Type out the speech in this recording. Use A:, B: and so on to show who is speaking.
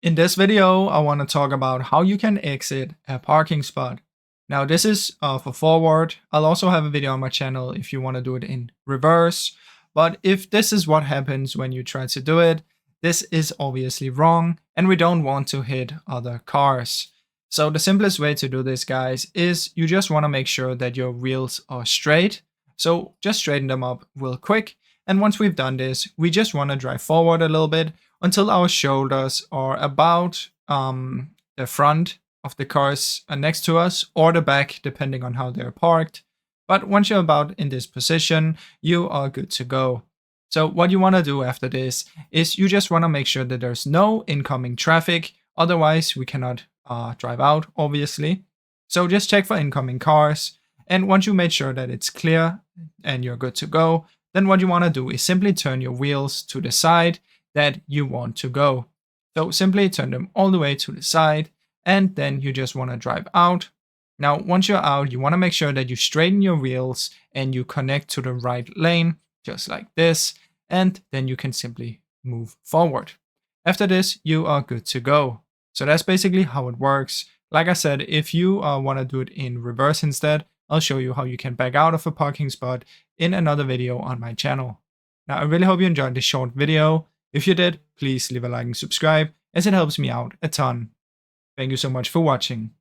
A: In this video, I want to talk about how you can exit a parking spot. Now, this is for forward. I'll also have a video on my channel if you want to do it in reverse. But if this is what happens when you try to do it, this is obviously wrong, and we don't want to hit other cars. So the simplest way to do this, guys, is you just want to make sure that your wheels are straight. So just straighten them up real quick. And once we've done this, we just want to drive forward a little bit until our shoulders are about the front of the cars next to us, or the back, depending on how they're parked. But once you're about in this position, you are good to go. So what you want to do after this is you just want to make sure that there's no incoming traffic. Otherwise, we cannot drive out, obviously. So just check for incoming cars. And once you made sure that it's clear and you're good to go, then what you want to do is simply turn your wheels to the side that you want to go. So simply turn them all the way to the side, and then you just want to drive out. Now, once you're out, you want to make sure that you straighten your wheels and you connect to the right lane, just like this, and then you can simply move forward. After this, you are good to go. So that's basically how it works. Like I said, if you want to do it in reverse instead, I'll show you how you can back out of a parking spot in another video on my channel. Now, I really hope you enjoyed this short video. If you did, please leave a like and subscribe, as it helps me out a ton. Thank you so much for watching.